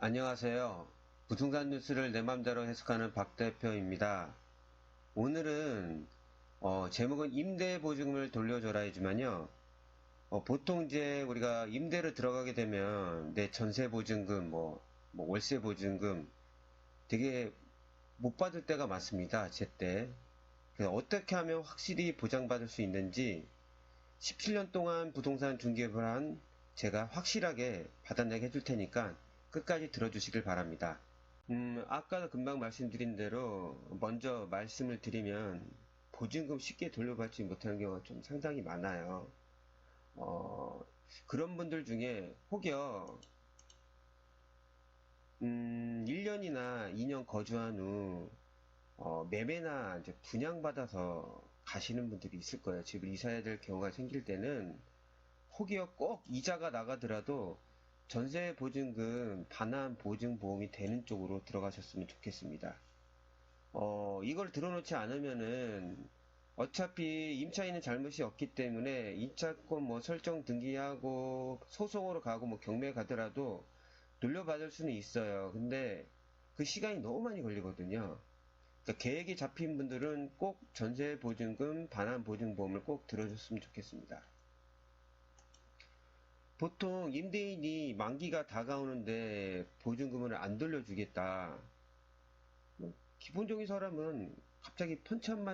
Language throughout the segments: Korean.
안녕하세요. 부동산 뉴스를 내 맘대로 해석하는 박 대표입니다. 오늘은 제목은 임대보증금을 돌려줘라이지만요. 보통 이제 우리가 임대를 들어가게 되면 내 전세보증금, 뭐 월세보증금 되게 못 받을 때가 많습니다. 제때. 그래서 어떻게 하면 확실히 보장받을 수 있는지 17년 동안 부동산 중개업을 한 제가 확실하게 받아내게 해줄 테니까 끝까지 들어주시길 바랍니다. 아까도 금방 말씀드린 대로 먼저 말씀을 드리면 보증금 쉽게 돌려받지 못하는 경우가 좀 상당히 많아요. 어, 그런 분들 중에 혹여 1년이나 2년 거주한 후 매매나 이제 분양받아서 가시는 분들이 있을 거예요. 집을 이사해야 될 경우가 생길 때는 혹여 꼭 이자가 나가더라도 전세 보증금 반환 보증 보험이 되는 쪽으로 들어가셨으면 좋겠습니다. 이걸 들어놓지 않으면은 어차피 임차인은 잘못이 없기 때문에 임차권 뭐 설정 등기하고 소송으로 가고 뭐 경매 가더라도 돌려받을 수는 있어요. 근데 그 시간이 너무 많이 걸리거든요. 그러니까 계획이 잡힌 분들은 꼭 전세 보증금 반환 보증 보험을 꼭 들어줬으면 좋겠습니다. 보통 임대인이 만기가 다가오는데 보증금을 안 돌려주겠다. 기본적인 사람은 갑자기 펀치 한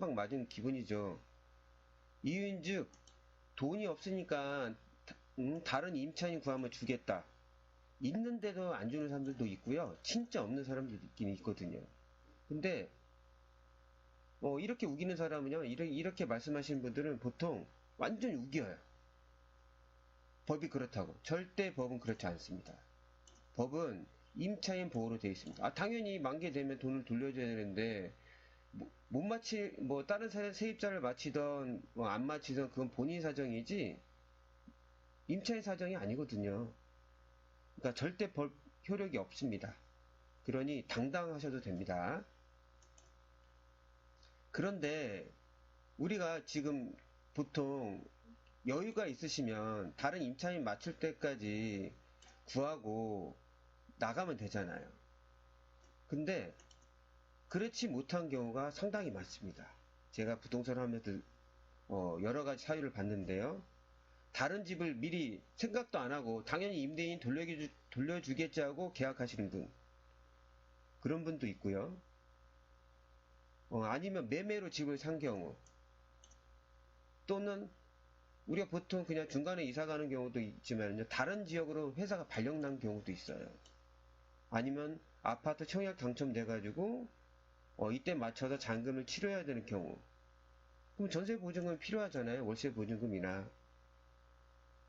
방 맞은 기분이죠. 이유인즉 돈이 없으니까 다른 임차인 구하면 주겠다. 있는데도 안 주는 사람들도 있고요. 진짜 없는 사람들도 있긴 있거든요. 근데 이렇게 우기는 사람은요. 이렇게 말씀하시는 분들은 보통 완전 우겨요. 법이 그렇다고. 절대 법은 그렇지 않습니다. 법은 임차인 보호로 되어 있습니다. 당연히 만기되면 돈을 돌려줘야 되는데 못 다른 세입자를 마치던 안 마치던 그건 본인 사정이지 임차인 사정이 아니거든요. 그러니까 절대 법 효력이 없습니다. 그러니 당당하셔도 됩니다. 그런데 우리가 지금 보통 여유가 있으시면 다른 임차인 맞출 때까지 구하고 나가면 되잖아요. 근데 그렇지 못한 경우가 상당히 많습니다. 제가 부동산 하면서 여러 가지 사유를 봤는데요. 다른 집을 미리 생각도 안 하고 당연히 임대인 돌려주겠지 하고 계약하시는 분. 그런 분도 있고요. 아니면 매매로 집을 산 경우. 또는 우리가 보통 그냥 중간에 이사 가는 경우도 있지만요. 다른 지역으로 회사가 발령난 경우도 있어요. 아니면 아파트 청약 당첨돼가지고 이때 맞춰서 잔금을 치러야 되는 경우. 그럼 전세 보증금 필요하잖아요. 월세 보증금이나.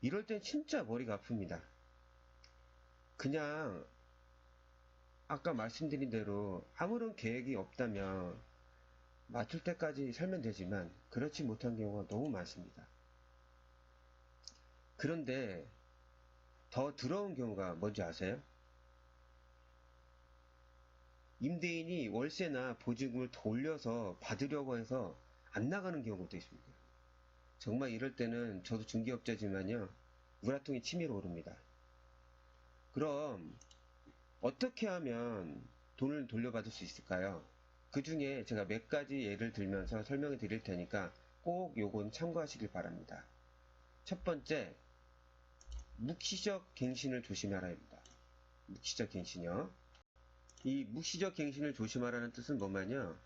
이럴 땐 진짜 머리가 아픕니다. 그냥 아까 말씀드린 대로 아무런 계획이 없다면 맞출 때까지 살면 되지만 그렇지 못한 경우가 너무 많습니다. 그런데 더 더러운 경우가 뭔지 아세요? 임대인이 월세나 보증금을 돌려서 받으려고 해서 안 나가는 경우도 있습니다. 정말 이럴 때는 저도 중개업자지만요. 우라통이 치밀어 오릅니다. 그럼 어떻게 하면 돈을 돌려받을 수 있을까요? 그 중에 제가 몇 가지 예를 들면서 설명을 드릴 테니까 꼭 요건 참고하시길 바랍니다. 첫 번째, 묵시적 갱신을 조심하라 합니다. 묵시적 갱신이요. 이 묵시적 갱신을 조심하라는 뜻은 뭐냐면,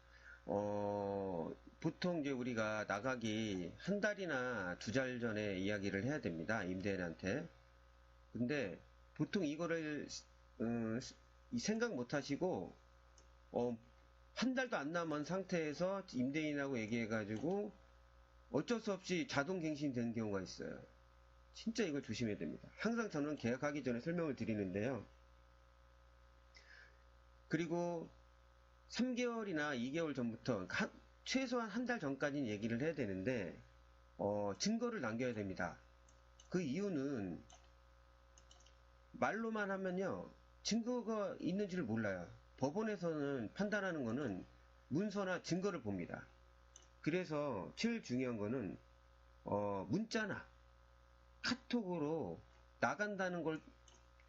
보통 이제 우리가 나가기 한 달이나 두 달 전에 이야기를 해야 됩니다. 임대인한테. 근데 보통 이거를 생각 못 하시고 한 달도 안 남은 상태에서 임대인하고 얘기해가지고 어쩔 수 없이 자동 갱신되는 경우가 있어요. 진짜 이걸 조심해야 됩니다. 항상 저는 계약하기 전에 설명을 드리는데요. 그리고 3개월이나 2개월 전부터 최소한 한 달 전까지는 얘기를 해야 되는데 증거를 남겨야 됩니다. 그 이유는 말로만 하면요 증거가 있는지를 몰라요. 법원에서는 판단하는 거는 문서나 증거를 봅니다. 그래서 제일 중요한 거는 문자나 카톡으로 나간다는 걸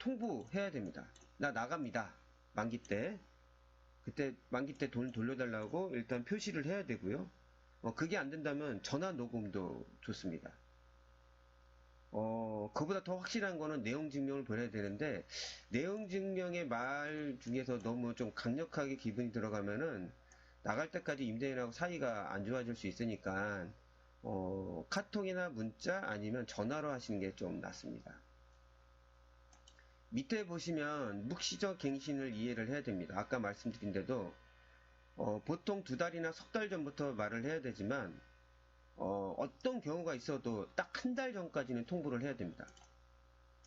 통보해야 됩니다. 나 나갑니다. 만기 때. 그때 만기 때 돈 돌려달라고 일단 표시를 해야 되고요. 그게 안 된다면 전화 녹음도 좋습니다. 그보다 더 확실한 거는 내용 증명을 보내야 되는데, 내용 증명의 말 중에서 너무 좀 강력하게 기분이 들어가면은, 나갈 때까지 임대인하고 사이가 안 좋아질 수 있으니까, 카톡이나 문자 아니면 전화로 하시는 게 좀 낫습니다. 밑에 보시면 묵시적 갱신을 이해를 해야 됩니다. 아까 말씀드린 대로, 보통 2달이나 석 달 전부터 말을 해야 되지만, 어떤 경우가 있어도 딱 한 달 전까지는 통보를 해야 됩니다.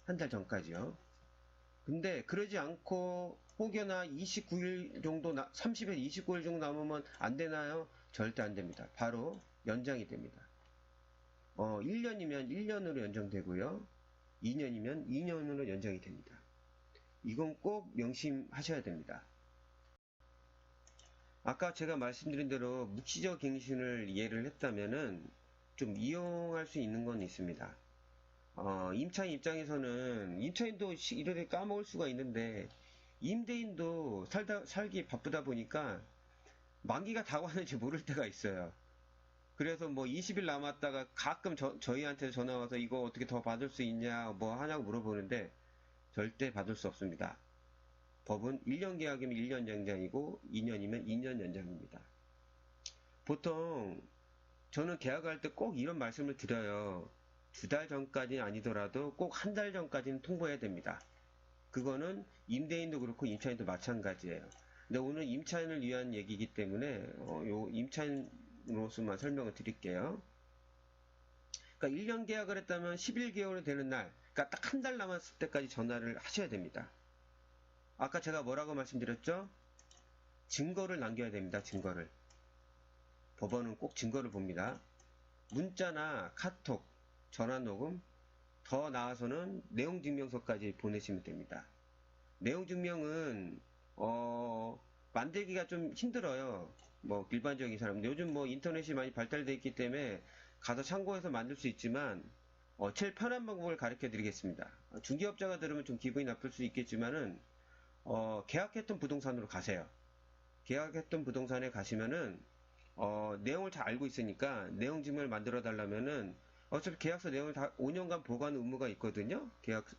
한 달 전까지요. 근데 그러지 않고 혹여나 29일 정도 30일 29일 정도 남으면 안 되나요? 절대 안 됩니다. 바로 연장이 됩니다. 1년이면 1년으로 연장되고요. 2년이면 2년으로 연장이 됩니다. 이건 꼭 명심하셔야 됩니다. 아까 제가 말씀드린 대로 묵시적 갱신을 이해를 했다면은 좀 이용할 수 있는 건 있습니다. 임차인 입장에서는 임차인도 이렇게 까먹을 수가 있는데 임대인도 살기 바쁘다 보니까 만기가 다 왔는지 모를 때가 있어요. 그래서 뭐 20일 남았다가 가끔 저희한테 전화 와서 이거 어떻게 더 받을 수 있냐 뭐 하냐고 물어보는데 절대 받을 수 없습니다. 법은 1년 계약이면 1년 연장이고 2년이면 2년 연장입니다. 보통 저는 계약할 때 꼭 이런 말씀을 드려요. 2달 전까지는 아니더라도 꼭 한 달 전까지는 통보해야 됩니다. 그거는 임대인도 그렇고 임차인도 마찬가지예요. 근데 오늘 임차인을 위한 얘기이기 때문에 요 임차인으로서만 설명을 드릴게요. 그러니까 1년 계약을 했다면 11개월이 되는 날, 그러니까 딱 한 달 남았을 때까지 전화를 하셔야 됩니다. 아까 제가 뭐라고 말씀드렸죠? 증거를 남겨야 됩니다. 증거를. 법원은 꼭 증거를 봅니다. 문자나 카톡, 전화녹음, 더 나아서는 내용증명서까지 보내시면 됩니다. 내용증명은 만들기가 좀 힘들어요. 뭐 일반적인 사람 요즘 뭐 인터넷이 많이 발달되어 있기 때문에 가서 참고해서 만들 수 있지만 제일 편한 방법을 가르쳐 드리겠습니다. 중개업자가 들으면 좀 기분이 나쁠 수 있겠지만은 계약했던 부동산으로 가세요. 계약했던 부동산에 가시면은 내용을 잘 알고 있으니까 내용 증명을 만들어 달라면은 어차피 계약서 내용을 다 5년간 보관 의무가 있거든요.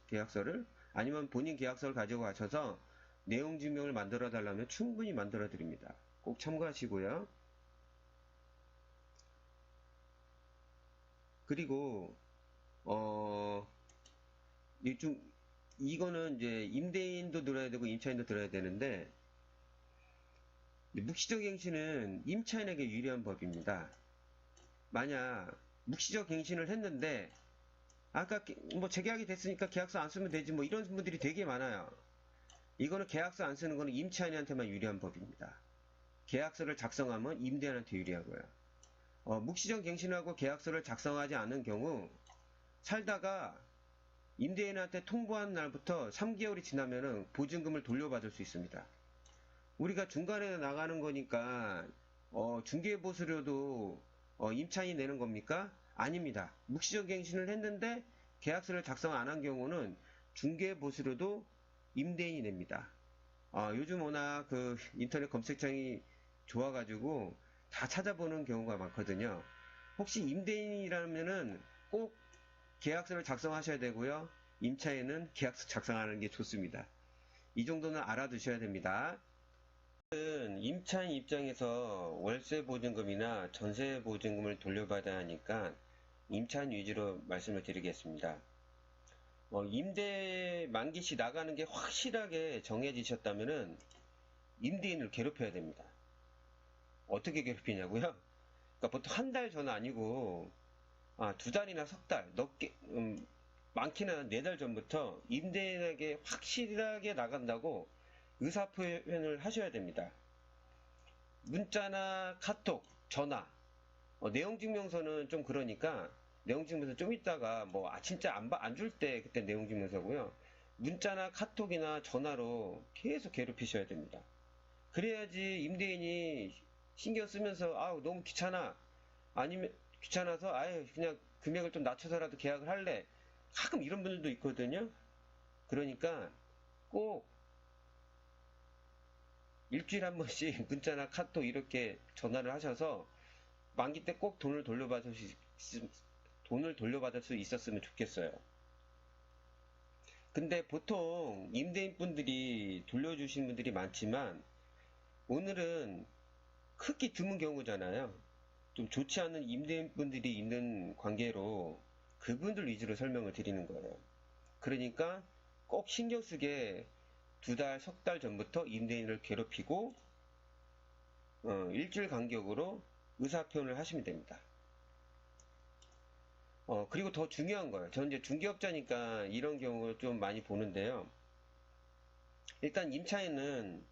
계약서를 아니면 본인 계약서를 가지고 가셔서 내용 증명을 만들어 달라면 충분히 만들어 드립니다. 꼭 참고하시고요. 그리고 이거는 이제 임대인도 들어야 되고 임차인도 들어야 되는데 묵시적 갱신은 임차인에게 유리한 법입니다. 만약 묵시적 갱신을 했는데 아까 뭐 재계약이 됐으니까 계약서 안 쓰면 되지 뭐 이런 분들이 되게 많아요. 이거는 계약서 안 쓰는 거는 임차인한테만 유리한 법입니다. 계약서를 작성하면 임대인한테 유리하고요. 묵시적 갱신하고 계약서를 작성하지 않은 경우 살다가 임대인한테 통보한 날부터 3개월이 지나면은 보증금을 돌려받을 수 있습니다. 우리가 중간에 나가는 거니까 중개보수료도 임차인이 내는 겁니까? 아닙니다. 묵시적 갱신을 했는데 계약서를 작성 안 한 경우는 중개보수료도 임대인이 냅니다. 요즘 워낙 그 인터넷 검색창이 좋아가지고 다 찾아보는 경우가 많거든요. 혹시 임대인이라면은 꼭 계약서를 작성하셔야 되고요. 임차인은 계약서 작성하는 게 좋습니다. 이 정도는 알아두셔야 됩니다. 임차인 입장에서 월세 보증금이나 전세 보증금을 돌려받아야 하니까 임차인 위주로 말씀을 드리겠습니다. 임대 만기시 나가는 게 확실하게 정해지셨다면은 임대인을 괴롭혀야 됩니다. 어떻게 괴롭히냐고요? 그러니까 보통 한 달 전 아니고 2달이나 석 달, 많게는 4달 전부터 임대인에게 확실하게 나간다고 의사표현을 하셔야 됩니다. 문자나 카톡, 전화, 내용증명서는 좀 그러니까 내용증명서 좀 있다가 뭐 진짜 안 줄 때 그때 내용증명서고요. 문자나 카톡이나 전화로 계속 괴롭히셔야 됩니다. 그래야지 임대인이 신경 쓰면서 너무 귀찮아 아니면 귀찮아서 아예 그냥 금액을 좀 낮춰서라도 계약을 할래 가끔 이런 분들도 있거든요. 그러니까 꼭 일주일에 한 번씩 문자나 카톡 이렇게 전화를 하셔서 만기 때 꼭 돈을 돌려받을 수 있었으면 좋겠어요. 근데 보통 임대인 분들이 돌려주신 분들이 많지만 오늘은 크게 드문 경우잖아요. 좀 좋지 않은 임대인 분들이 있는 관계로 그분들 위주로 설명을 드리는 거예요. 그러니까 꼭 신경 쓰게 두 달, 석 달 전부터 임대인을 괴롭히고 일주일 간격으로 의사표현을 하시면 됩니다. 그리고 더 중요한 거예요. 저는 이제 중개업자니까 이런 경우를 좀 많이 보는데요. 일단 임차인은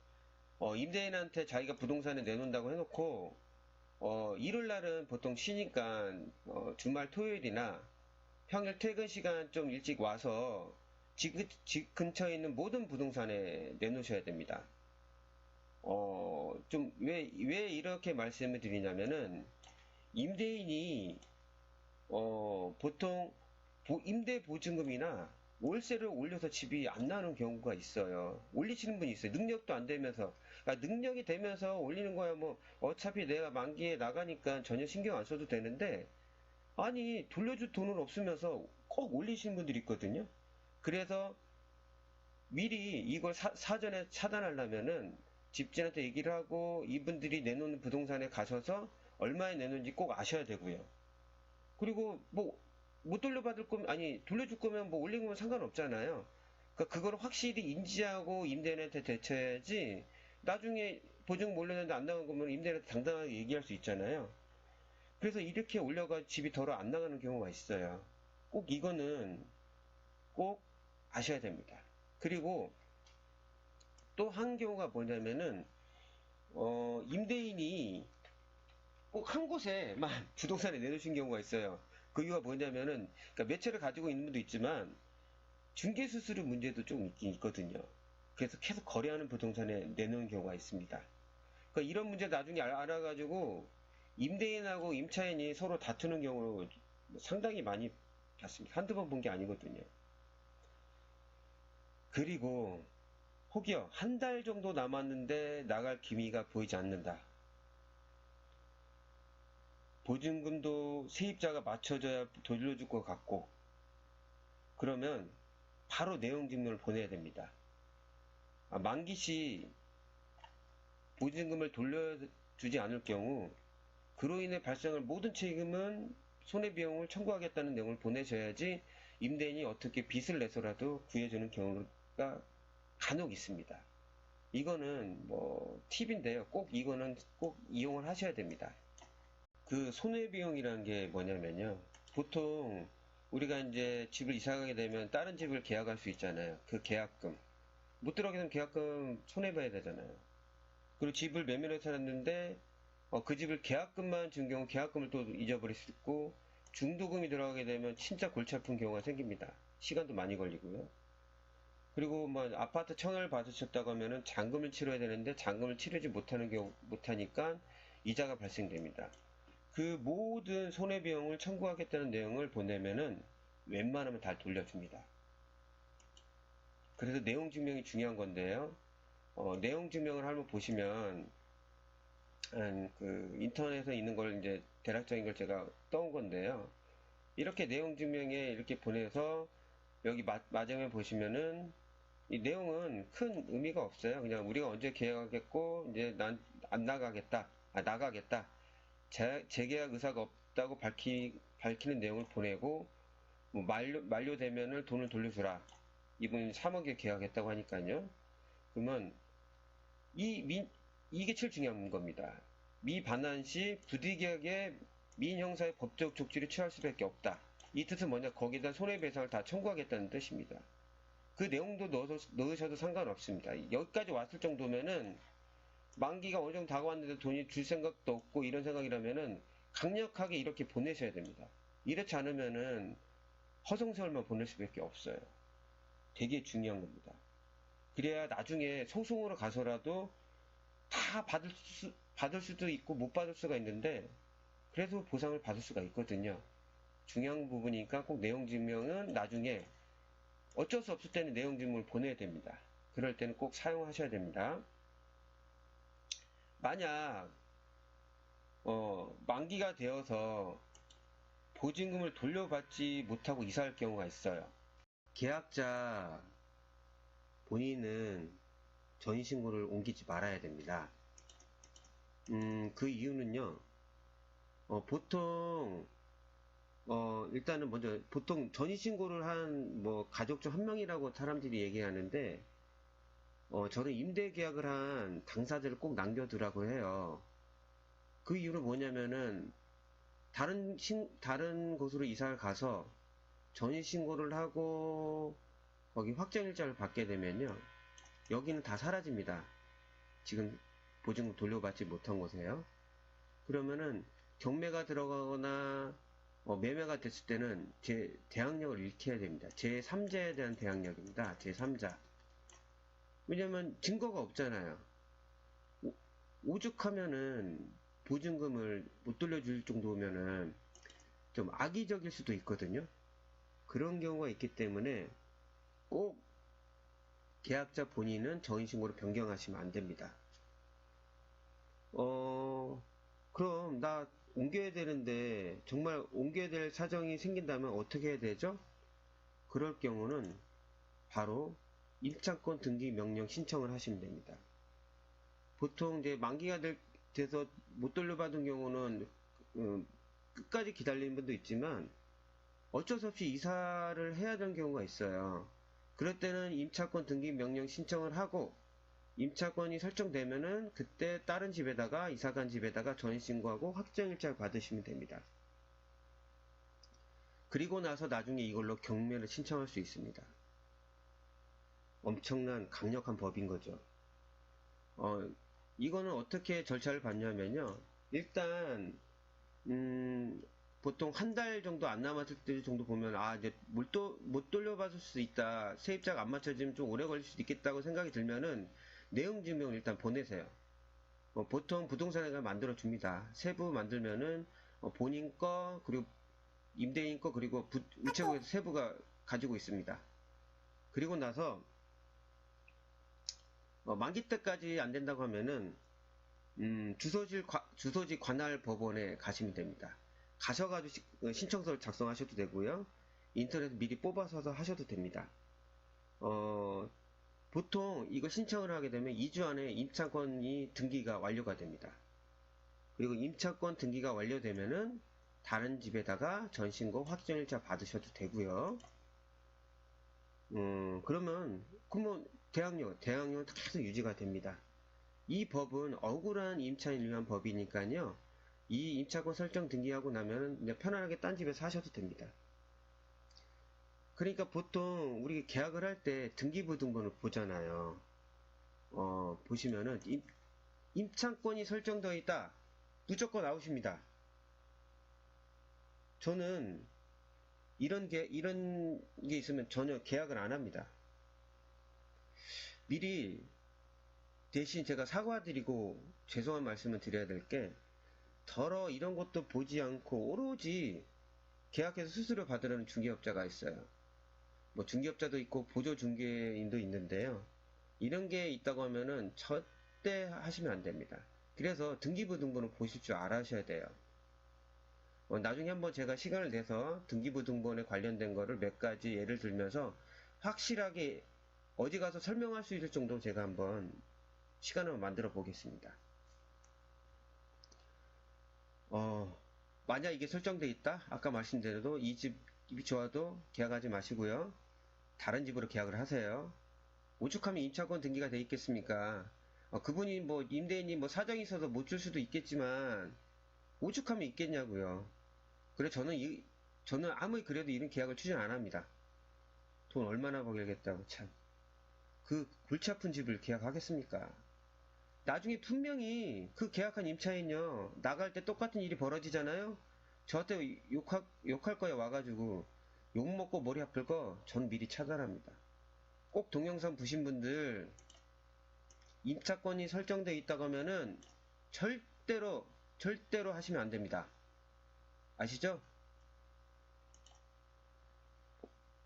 임대인한테 자기가 부동산에 내놓는다고 해놓고 일요일 날은 보통 쉬니까 주말 토요일이나 평일 퇴근 시간 좀 일찍 와서 집 근처에 있는 모든 부동산에 내놓으셔야 됩니다. 왜 이렇게 말씀을 드리냐면은 임대인이 보통 임대 보증금이나 월세를 올려서 집이 안 나오는 경우가 있어요. 올리시는 분이 있어요. 능력도 안 되면서. 그러니까 능력이 되면서 올리는 거야 뭐 어차피 내가 만기에 나가니까 전혀 신경 안 써도 되는데 아니 돌려줄 돈은 없으면서 꼭 올리시는 분들이 있거든요. 그래서 미리 이걸 사전에 차단하려면은 집주인한테 얘기를 하고 이분들이 내놓는 부동산에 가셔서 얼마에 내놓는지 꼭 아셔야 되고요. 그리고 뭐 못 돌려받을 거면 아니 돌려줄 거면 뭐 올린 거면 상관없잖아요. 그러니까 그걸 확실히 인지하고 임대인한테 대처해야지 나중에 보증 몰려는데 안 나간 거면 임대인한테 당당하게 얘기할 수 있잖아요. 그래서 이렇게 올려가 집이 덜어 안 나가는 경우가 있어요. 꼭 이거는 꼭 아셔야 됩니다. 그리고 또 한 경우가 뭐냐면은 임대인이 꼭 한 곳에만 부동산에 내놓으신 경우가 있어요. 그 이유가 뭐냐면은 그러니까 매체를 가지고 있는 분도 있지만 중개 수수료 문제도 좀 있긴 있거든요. 그래서 계속 거래하는 부동산에 내놓은 경우가 있습니다. 그러니까 이런 문제 나중에 알아가지고 임대인하고 임차인이 서로 다투는 경우 상당히 많이 봤습니다. 한두 번 본 게 아니거든요. 그리고 혹여 한 달 정도 남았는데 나갈 기미가 보이지 않는다. 보증금도 세입자가 맞춰줘야 돌려줄 것 같고 그러면 바로 내용 증명을 보내야 됩니다. 만기 시 보증금을 돌려주지 않을 경우 그로 인해 발생할 모든 책임은 손해비용을 청구하겠다는 내용을 보내셔야지 임대인이 어떻게 빚을 내서라도 구해주는 경우가 간혹 있습니다. 이거는 뭐 팁인데요. 이거는 꼭 이용을 하셔야 됩니다. 그 손해비용이라는 게 뭐냐면요. 보통 우리가 이제 집을 이사가게 되면 다른 집을 계약할 수 있잖아요. 그 계약금. 못 들어가게 되면 계약금 손해봐야 되잖아요. 그리고 집을 매매로 살았는데 그 집을 계약금만 준 경우 계약금을 또 잊어버릴 수 있고 중도금이 들어가게 되면 진짜 골치 아픈 경우가 생깁니다. 시간도 많이 걸리고요. 그리고 뭐 아파트 청약을 받으셨다고 하면은 잔금을 치러야 되는데 잔금을 치르지 못하니까 이자가 발생됩니다. 그 모든 손해비용을 청구하겠다는 내용을 보내면은 웬만하면 다 돌려줍니다. 그래서 내용 증명이 중요한 건데요. 내용 증명을 한번 보시면 그 인터넷에 있는 걸 이제 대략적인 걸 제가 떠온 건데요. 이렇게 내용 증명에 이렇게 보내서 여기 마지막에 보시면은 이 내용은 큰 의미가 없어요. 그냥 우리가 언제 계약하겠고 이제 난 안 나가겠다, 나가겠다. 재계약 의사가 없다고 밝히는 내용을 보내고 뭐 만료되면은 돈을 돌려주라. 이분이 3억에 계약했다고 하니까요. 그러면 이게 제일 중요한 겁니다. 미 반환 시 부득이하게 민 형사의 법적 족치를 취할 수밖에 없다. 이 뜻은 뭐냐? 거기다 손해배상을 다 청구하겠다는 뜻입니다. 그 내용도 넣으셔도 상관없습니다. 여기까지 왔을 정도면은 만기가 어느 정도 다가왔는데 돈이 줄 생각도 없고 이런 생각이라면은 강력하게 이렇게 보내셔야 됩니다. 이렇지 않으면은 허송세월만 보낼 수밖에 없어요. 되게 중요한 겁니다. 그래야 나중에 소송으로 가서라도 다 받을 수도 있고 못 받을 수가 있는데 그래도 보상을 받을 수가 있거든요. 중요한 부분이니까 꼭 내용 증명은 나중에 어쩔 수 없을 때는 내용 증명을 보내야 됩니다. 그럴 때는 꼭 사용하셔야 됩니다. 만약 만기가 되어서 보증금을 돌려받지 못하고 이사할 경우가 있어요. 계약자 본인은 전입신고를 옮기지 말아야 됩니다. 그 이유는요, 보통, 일단은 먼저, 보통 전입신고를 한, 가족 중 한 명이라고 사람들이 얘기하는데, 저는 임대 계약을 한 당사자를 꼭 남겨두라고 해요. 그 이유는 뭐냐면은, 다른 곳으로 이사를 가서 전입신고를 하고, 거기 확정일자를 받게 되면요, 여기는 다 사라집니다. 지금 보증금 돌려받지 못한 곳에요. 그러면은 경매가 들어가거나 매매가 됐을 때는 제 대항력을 잃게 해야 됩니다. 제3자에 대한 대항력입니다. 제3자. 왜냐면 증거가 없잖아요. 오죽하면은 보증금을 못 돌려줄 정도면은 좀 악의적일 수도 있거든요. 그런 경우가 있기 때문에 꼭 계약자 본인은 전입신고로 변경하시면 안 됩니다. 그럼 나 옮겨야 되는데 정말 옮겨야 될 사정이 생긴다면 어떻게 해야 되죠? 그럴 경우는 바로 임차권 등기 명령 신청을 하시면 됩니다. 보통 이제 만기가 돼서 못 돌려받은 경우는 끝까지 기다리는 분도 있지만 어쩔 수 없이 이사를 해야 되는 경우가 있어요. 그럴 때는 임차권 등기 명령 신청을 하고 임차권이 설정되면은 그때 다른 집에다가 이사간 집에다가 전입신고하고 확정일자를 받으시면 됩니다. 그리고 나서 나중에 이걸로 경매를 신청할 수 있습니다. 엄청난 강력한 법인 거죠. 이거는 어떻게 절차를 밟냐면요. 일단 보통 한 달 정도 안 남았을 때 정도 보면 이제 못 돌려받을 수 있다. 세입자가 안 맞춰지면 좀 오래 걸릴 수도 있겠다고 생각이 들면은 내용 증명을 일단 보내세요. 보통 부동산회가 만들어 줍니다. 세부 만들면은 본인 거 그리고 임대인 거 그리고 우체국에서 세부가 가지고 있습니다. 그리고 나서 만기 때까지 안 된다고 하면은 주소지 관할 법원에 가시면 됩니다. 가셔가지고 신청서를 작성하셔도 되고요. 인터넷 미리 뽑아서 하셔도 됩니다. 보통 이거 신청을 하게 되면 2주 안에 임차권이 등기가 완료가 됩니다. 그리고 임차권 등기가 완료되면은 다른 집에다가 전신고 확정일자 받으셔도 되고요. 그러면 대항력은 계속 유지가 됩니다. 이 법은 억울한 임차인을 위한 법이니까요. 이 임차권 설정 등기하고 나면 그냥 편안하게 딴 집에 사셔도 됩니다. 그러니까 보통 우리 계약을 할 때 등기부등본을 보잖아요. 보시면은 임차권이 설정되어 있다. 무조건 아웃입니다. 저는 이런 게 있으면 전혀 계약을 안 합니다. 미리 대신 제가 사과드리고 죄송한 말씀을 드려야 될 게 더러 이런 것도 보지 않고 오로지 계약해서 수수료 받으려는 중개업자가 있어요. 중개업자도 있고 보조 중개인도 있는데요. 이런 게 있다고 하면은 절대 하시면 안 됩니다. 그래서 등기부등본을 보실 줄 알아셔야 돼요. 나중에 한번 제가 시간을 내서 등기부등본에 관련된 거를 몇 가지 예를 들면서 확실하게 어디 가서 설명할 수 있을 정도로 제가 한번 시간을 만들어 보겠습니다. 만약 이게 설정되어 있다? 아까 말씀드려도 이 집이 좋아도 계약하지 마시고요. 다른 집으로 계약을 하세요. 오죽하면 임차권 등기가 돼 있겠습니까? 그분이 임대인이 사정이 있어서 못 줄 수도 있겠지만 오죽하면 있겠냐고요. 그래 저는 아무리 그래도 이런 계약을 추진 안 합니다. 돈 얼마나 벌겠다고 참. 그 골치 아픈 집을 계약하겠습니까? 나중에 분명히 그 계약한 임차인요 나갈 때 똑같은 일이 벌어지잖아요. 저한테 욕할 거에 와가지고 욕먹고 머리 아플 거 전 미리 차단합니다. 꼭 동영상 보신 분들 임차권이 설정되어 있다고 하면은 절대로 하시면 안 됩니다. 아시죠?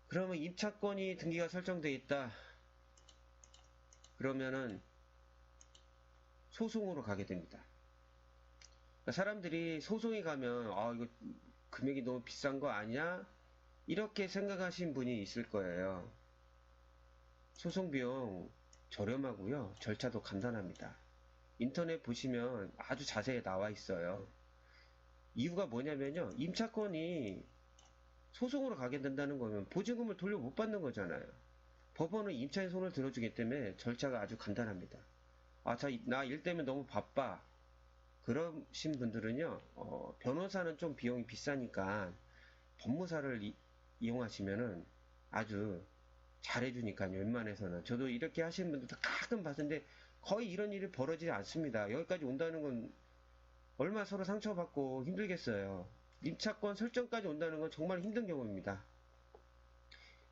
그러면 임차권이 등기가 설정되어 있다. 그러면은 소송으로 가게 됩니다. 그러니까 사람들이 소송에 가면 아 이거 금액이 너무 비싼 거 아니야? 이렇게 생각하신 분이 있을 거예요. 소송 비용 저렴하고요. 절차도 간단합니다. 인터넷 보시면 아주 자세히 나와 있어요. 이유가 뭐냐면요. 임차권이 소송으로 가게 된다는 거면 보증금을 돌려 못 받는 거잖아요. 법원은 임차인 손을 들어주기 때문에 절차가 아주 간단합니다. 아, 나 일 때문에 너무 바빠. 그러신 분들은요, 변호사는 좀 비용이 비싸니까 법무사를 이용하시면은 아주 잘해주니까요, 웬만해서는. 저도 이렇게 하시는 분들도 가끔 봤는데 거의 이런 일이 벌어지지 않습니다. 여기까지 온다는 건 얼마나 서로 상처받고 힘들겠어요. 임차권 설정까지 온다는 건 정말 힘든 경우입니다.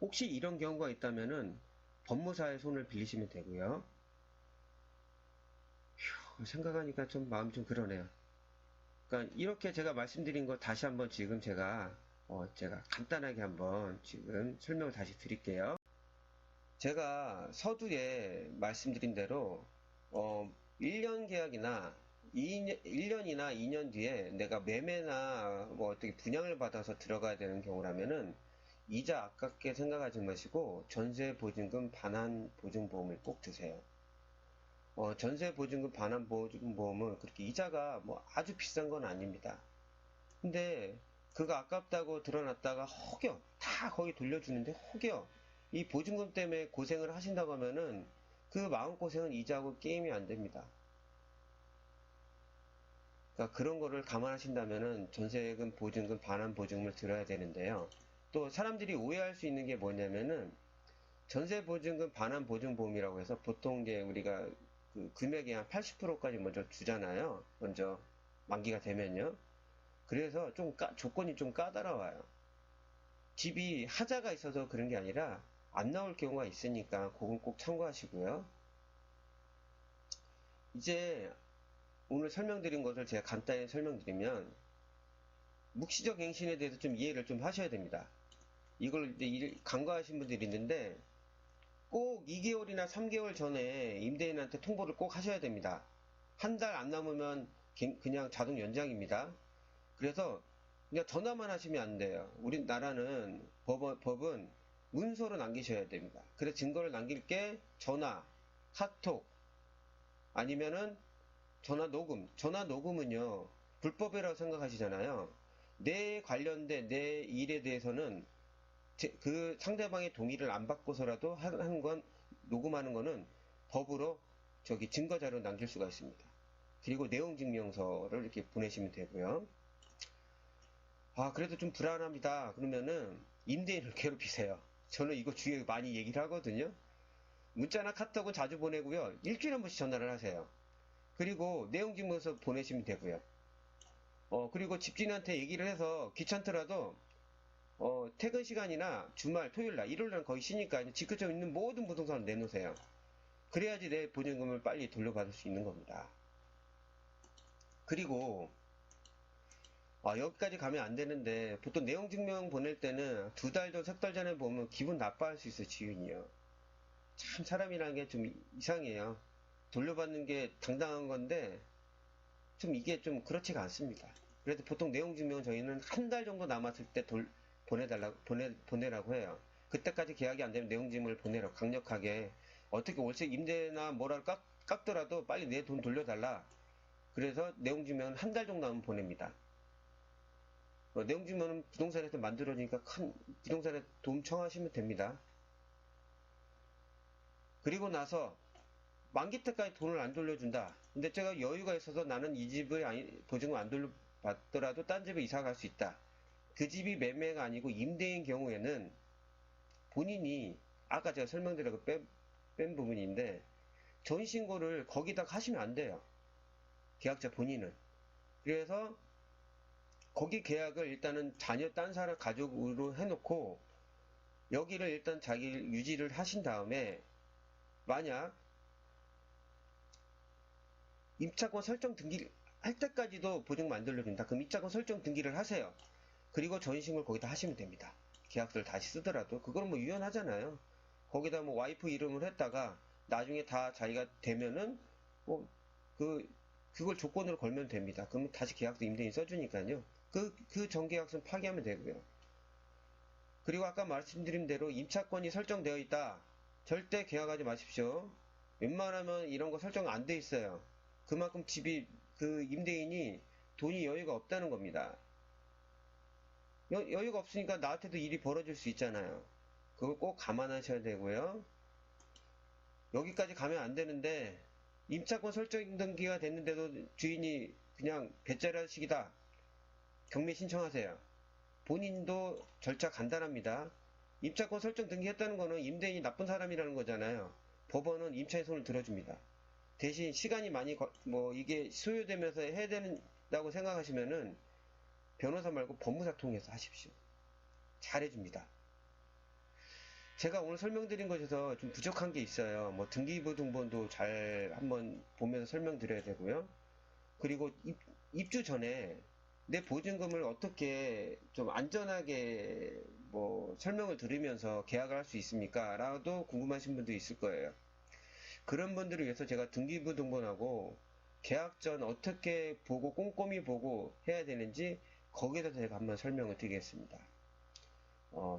혹시 이런 경우가 있다면은 법무사의 손을 빌리시면 되고요. 생각하니까 좀 마음이 좀 그러네요. 그러니까 이렇게 제가 말씀드린 거 다시 한번 지금 제가 간단하게 한번 지금 설명을 다시 드릴게요. 제가 서두에 말씀드린 대로 1년 계약이나 1년이나 2년 뒤에 내가 매매나 뭐 어떻게 분양을 받아서 들어가야 되는 경우라면은 이자 아깝게 생각하지 마시고 전세 보증금 반환 보증보험을 꼭 드세요. 전세 보증금 반환 보증보험은 그렇게 이자가 뭐 아주 비싼 건 아닙니다. 근데 그거 아깝다고 들어놨다가 혹여 다 거기 돌려주는데 혹여 이 보증금 때문에 고생을 하신다고 하면은 그 마음고생은 이자하고 게임이 안 됩니다. 그러니까 그런 거를 감안하신다면은 전세금 보증금 반환 보증금을 들어야 되는데요. 또 사람들이 오해할 수 있는 게 뭐냐면은 전세 보증금 반환 보증보험이라고 해서 보통 이제 우리가 그 금액의 한 80%까지 먼저 주잖아요. 먼저 만기가 되면요. 그래서 조건이 좀 까다로워요. 집이 하자가 있어서 그런 게 아니라 안 나올 경우가 있으니까 그건 꼭 참고하시고요. 이제 오늘 설명드린 것을 제가 간단히 설명드리면 묵시적 갱신에 대해서 좀 이해를 좀 하셔야 됩니다. 이걸 이제 간과하신 분들이 있는데 꼭 2개월이나 3개월 전에 임대인한테 통보를 꼭 하셔야 됩니다. 한 달 안 남으면 그냥 자동 연장입니다. 그래서 그냥 전화만 하시면 안 돼요. 우리나라는 법은 문서로 남기셔야 됩니다. 그래서 증거를 남길 게 전화, 카톡, 아니면은 전화 녹음. 전화 녹음은요, 불법이라고 생각하시잖아요. 내 관련된 내 일에 대해서는 그 상대방의 동의를 안 받고서라도 하는 건, 녹음하는 거는 법으로 저기 증거자료 남길 수가 있습니다. 그리고 내용증명서를 이렇게 보내시면 되고요. 아, 그래도 좀 불안합니다. 그러면은 임대인을 괴롭히세요. 저는 이거 주위에 많이 얘기를 하거든요. 문자나 카톡은 자주 보내고요. 일주일에 한 번씩 전화를 하세요. 그리고 내용증명서 보내시면 되고요. 그리고 집주인한테 얘기를 해서 귀찮더라도 퇴근 시간이나 주말, 토요일날, 일요일날 거의 쉬니까 집 근처에 있는 모든 부동산을 내놓으세요. 그래야지 내 보증금을 빨리 돌려받을 수 있는 겁니다. 그리고 여기까지 가면 안 되는데 보통 내용 증명 보낼 때는 2달 전, 3달 전에 보면 기분 나빠할 수 있어요, 지은이요. 참 사람이라는 게 좀 이상해요. 돌려받는 게 당당한 건데 좀 이게 좀 그렇지가 않습니다. 그래도 보통 내용 증명은 저희는 한 달 정도 남았을 때 보내라고 해요. 그때까지 계약이 안 되면 내용 증명을 보내라고 강력하게 어떻게 월세 임대나 뭐라도 깎더라도 빨리 내 돈 돌려달라. 그래서 내용 증명은 한 달 정도 하면 보냅니다. 내용 증명은 부동산에서 만들어지니까 큰 부동산에 도움 청하시면 됩니다. 그리고 나서 만기 때까지 돈을 안 돌려준다. 근데 제가 여유가 있어서 나는 이 집을 보증금 안 돌려받더라도 딴 집에 이사 갈 수 있다. 그 집이 매매가 아니고 임대인 경우에는 본인이 아까 제가 설명드린 뺀 부분인데 전신고를 거기다 하시면 안 돼요. 계약자 본인은. 그래서 거기 계약을 일단은 자녀 딴 사람 가족으로 해놓고 여기를 일단 자기 유지를 하신 다음에 만약 입차권 설정 등기 할 때까지도 보증금 안 돌려준다. 그럼 입차권 설정 등기를 하세요. 그리고 전신을 거기다 하시면 됩니다. 계약서를 다시 쓰더라도 그거는 뭐 유연하잖아요. 거기다 뭐 와이프 이름을 했다가 나중에 다 자기가 되면은 뭐 그걸 조건으로 걸면 됩니다. 그러면 다시 계약서 임대인이 써주니까요. 그 전계약서는 파기하면 되고요. 그리고 아까 말씀드린 대로 임차권이 설정되어 있다. 절대 계약하지 마십시오. 웬만하면 이런 거 설정 안 돼 있어요. 그만큼 집이 그 임대인이 돈이 여유가 없다는 겁니다. 여유가 없으니까 나한테도 일이 벌어질 수 있잖아요. 그걸 꼭 감안하셔야 되고요. 여기까지 가면 안 되는데 임차권 설정 등기가 됐는데도 주인이 그냥 배짜라식이다. 경매 신청하세요. 본인도 절차 간단합니다. 임차권 설정 등기했다는 거는 임대인이 나쁜 사람이라는 거잖아요. 법원은 임차인 손을 들어줍니다. 대신 시간이 많이 뭐 이게 소요되면서 해야 된다고 생각하시면은 변호사 말고 법무사 통해서 하십시오. 잘해줍니다. 제가 오늘 설명드린 것에서 좀 부족한 게 있어요. 뭐 등기부등본도 잘 한번 보면서 설명드려야 되고요. 그리고 입주 전에 내 보증금을 어떻게 좀 안전하게 뭐 설명을 들으면서 계약을 할 수 있습니까? 라도 궁금하신 분도 있을 거예요. 그런 분들을 위해서 제가 등기부등본하고 계약 전 어떻게 보고 꼼꼼히 보고 해야 되는지 거기에서 제가 한번 설명을 드리겠습니다.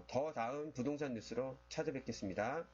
더 나은 부동산 뉴스로 찾아뵙겠습니다.